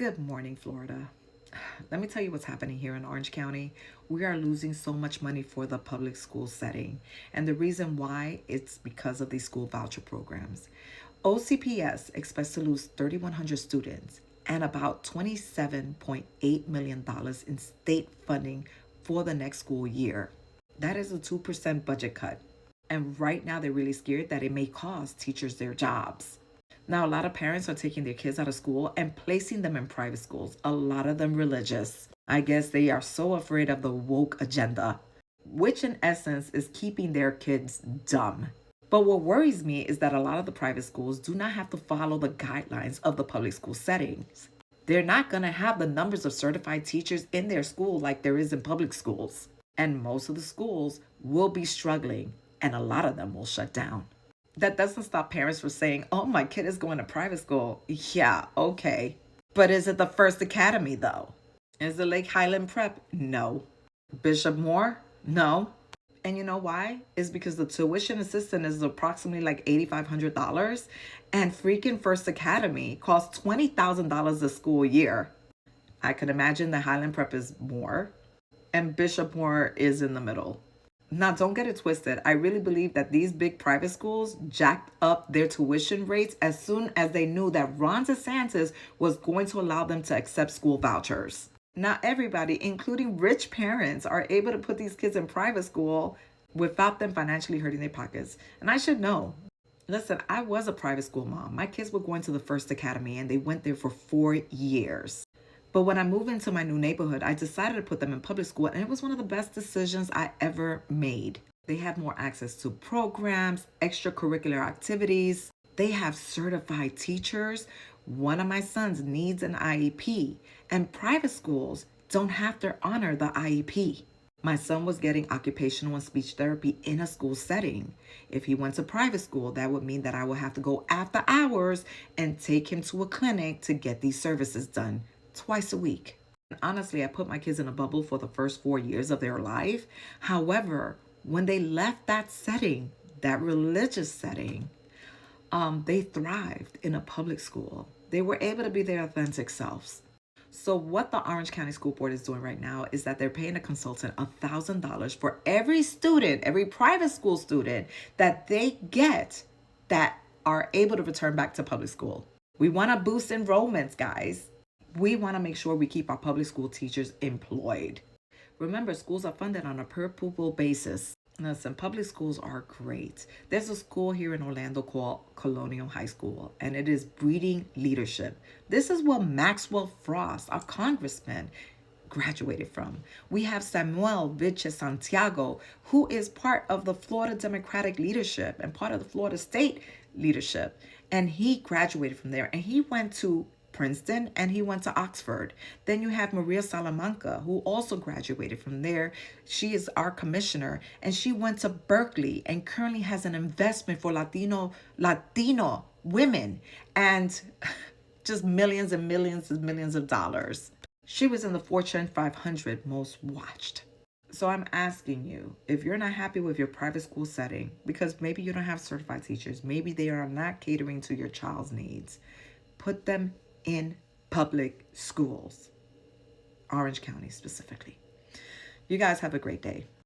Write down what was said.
Good morning, Florida. Let me tell you what's happening here in Orange County. We are losing so much money for the public school setting. And the reason why, it's because of these school voucher programs. OCPS expects to lose 3,100 students and about $27.8 million in state funding for the next school year. That is a 2% budget cut. And right now, they're really scared that it may cost teachers their jobs. Now, a lot of parents are taking their kids out of school and placing them in private schools, a lot of them religious. I guess they are so afraid of the woke agenda, which in essence is keeping their kids dumb. But what worries me is that a lot of the private schools do not have to follow the guidelines of the public school settings. They're not going to have the numbers of certified teachers in their school like there is in public schools. And most of the schools will be struggling, and a lot of them will shut down. That doesn't stop parents from saying, oh, my kid is going to private school. Yeah, okay. But is it the First Academy, though? Is it Lake Highland Prep? No. Bishop Moore? No. And you know why? It's because the tuition assistant is approximately like $8,500, and freaking First Academy costs $20,000 a school year. I could imagine the Highland Prep is more, and Bishop Moore is in the middle. Now, don't get it twisted. I really believe that these big private schools jacked up their tuition rates as soon as they knew that Ron DeSantis was going to allow them to accept school vouchers. Now, everybody, including rich parents, are able to put these kids in private school without them financially hurting their pockets. And I should know. Listen, I was a private school mom. My kids were going to the First Academy, and they went there for 4 years. But when I moved into my new neighborhood, I decided to put them in public school, and it was one of the best decisions I ever made. They have more access to programs, extracurricular activities. They have certified teachers. One of my sons needs an IEP, and private schools don't have to honor the IEP. My son was getting occupational and speech therapy in a school setting. If he went to private school, that would mean that I would have to go after hours and take him to a clinic to get these services done twice a week. And honestly, I put my kids in a bubble for the first 4 years of their life. However, when they left that setting, that religious setting, they thrived in a public school. They were able to be their authentic selves. So what the Orange County School Board is doing right now is that they're paying a consultant $1,000 for every student, every private school student that they get that are able to return back to public school. We want to boost enrollments, guys. We want to make sure we keep our public school teachers employed. Remember, schools are funded on a per pupil basis. Listen, public schools are great. There's a school here in Orlando called Colonial High School, and it is breeding leadership. This is what Maxwell Frost, our congressman, graduated from. We have Samuel Viche Santiago, who is part of the Florida Democratic leadership and part of the Florida State leadership. And he graduated from there, and he went to Princeton, and he went to Oxford. Then you have Maria Salamanca, who also graduated from there. She is our commissioner, and she went to Berkeley and currently has an investment for Latino women, and just millions and millions and millions of dollars. She was in the Fortune 500 most watched. So I'm asking you, if you're not happy with your private school setting, because maybe you don't have certified teachers, maybe they are not catering to your child's needs, put them in public schools, Orange County specifically. You guys have a great day.